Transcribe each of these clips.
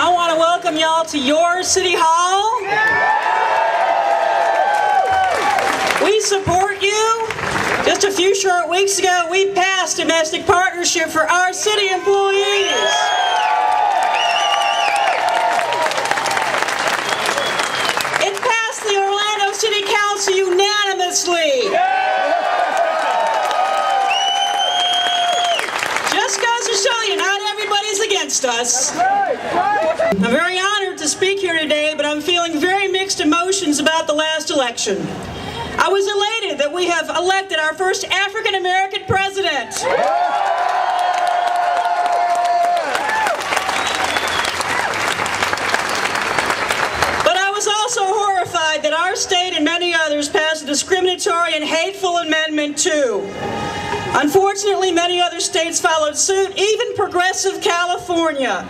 I want to welcome y'all to your City Hall. We support you. Just a few short weeks ago, we passed domestic partnership for our city employees. It passed the Orlando City Council unanimously. Just goes to show you, not everybody's against us. I'm very honored to speak here today, but I'm feeling very mixed emotions about the last election. I was elated that we have elected our first African American president. But I was also horrified that our state and many others passed a discriminatory and hateful amendment too. Unfortunately, many other states followed suit, even progressive California.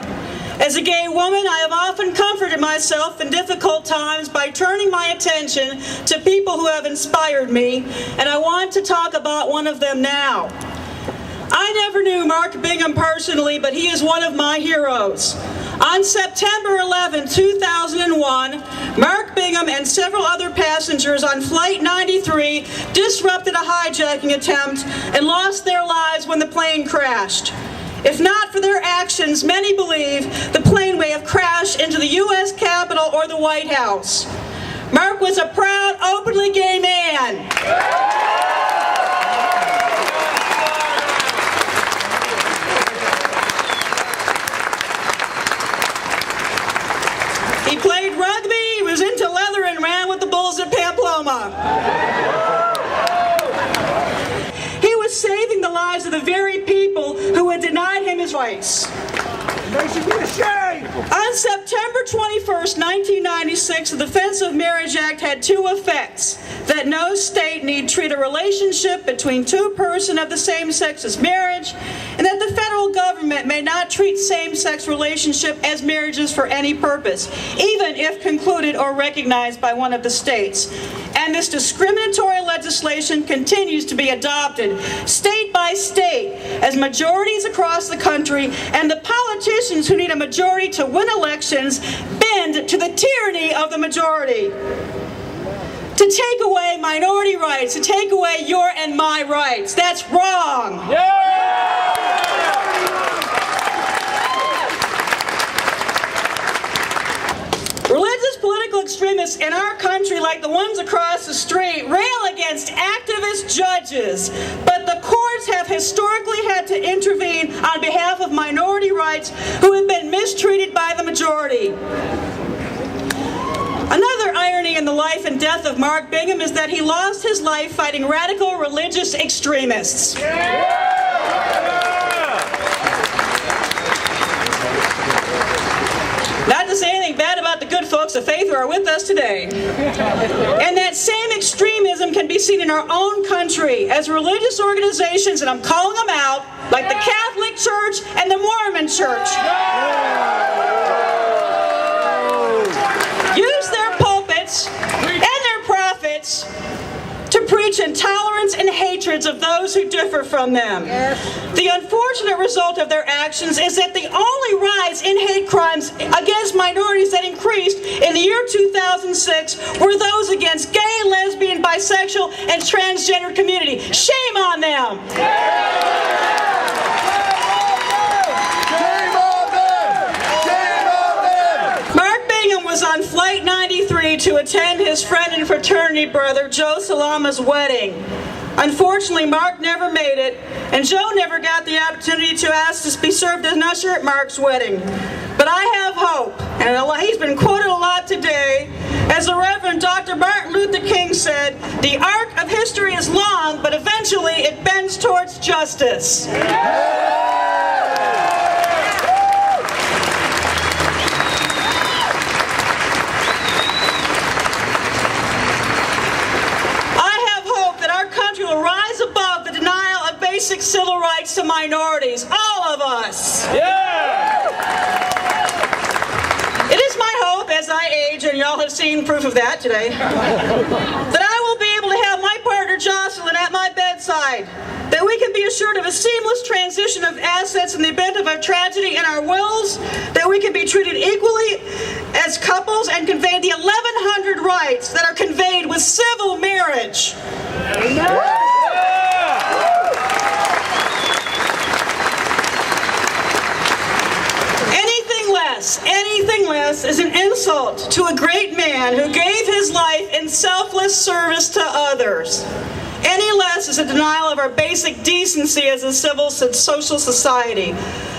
As a gay woman, I have often comforted myself in difficult times by turning my attention to people who have inspired me, and I want to talk about one of them now. I never knew Mark Bingham personally, but he is one of my heroes. On September 11, 2001, Mark Bingham and several other passengers on Flight 93 disrupted a hijacking attempt and lost their lives when the plane crashed. If not for their actions, many believe the plane may have crashed into the U.S. Capitol or the White House. Mark was a proud, openly gay man. He played rugby, he was into leather, and ran with the Bulls at Pamplona. He was saving the lives of the very people who had denied him his rights. They should be ashamed! On September 21st, 1996, the Defense of Marriage Act had two effects: that no state need treat a relationship between two persons of the same sex as marriage, and that the federal government may not treat same-sex relationship as marriages for any purpose, even if concluded or recognized by one of the states. And this discriminatory legislation continues to be adopted state by state as majorities across the country and the politicians who need a majority to win elections bend to the tyranny of the majority. To take away minority rights, to take away your and my rights, that's wrong. Religious political extremists in our country, like the ones across the street, rail against activist judges, but the courts have historically had to intervene on behalf of minority rights who have been mistreated by the majority. Another irony in the life and death of Mark Bingham is that he lost his life fighting radical religious extremists. Not to say anything bad about the good folks of faith who are with us today. And that same extremism can be seen in our own country as religious organizations, and I'm calling them out, like the Catholic Church and the Mormon Church, use their pulpits and their prophets to preach intolerance and hatreds of those who differ from them. The unfortunate result of their actions is that the only rise in hate crimes against minorities that increased in the year 2006 were those against gay, lesbian, bisexual, and transgender community. Shame on them! Was on Flight 93 to attend his friend and fraternity brother Joe Salama's wedding. Unfortunately, Mark never made it, and Joe never got the opportunity to ask to be served as an usher at Mark's wedding. But I have hope, and he's been quoted a lot today. As the Reverend Dr. Martin Luther King said, "The arc of history is long, but eventually it bends towards justice." Will rise above the denial of basic civil rights to minorities, all of us. It is my hope as I age, and y'all have seen proof of that today, that I will be able to have my partner Jocelyn at at my bedside, that we can be assured of a seamless transition of assets in the event of a tragedy in our wills, that we can be treated equally as couples and conveyed the 1,100 rights that are conveyed with civil marriage. Anything less is an insult to a great man who gave his life in selfless service to others. Any less is a denial of our basic decency as a civil social society.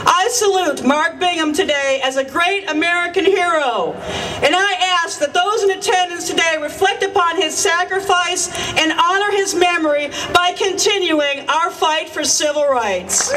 I salute Mark Bingham today as a great American hero, and I ask that those in attendance today reflect upon his sacrifice and honor his memory by continuing our fight for civil rights.